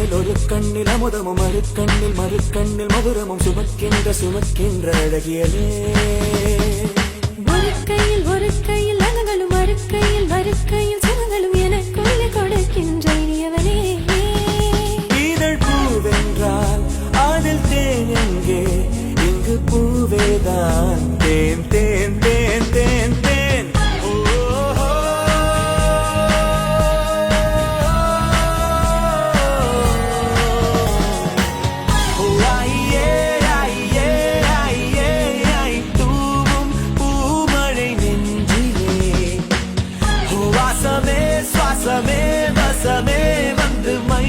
ஒரு கண்ணில் அமுதமும் மறு கண்ணில் மதுரமும் சுமக்கின்ற அழகியலே ஒரு கையில் அகங்களும் மறு கையில் சுகங்களும் எனக்குள்ளே கொடுக்கின்ற இனியவனே இதழ் பூவென்றால் அதில் தேன் எங்கே இங்கு பூவேதான் தேன் தேன் தேன் தேன் தேன் சுவாசமே வசமே வந்து மை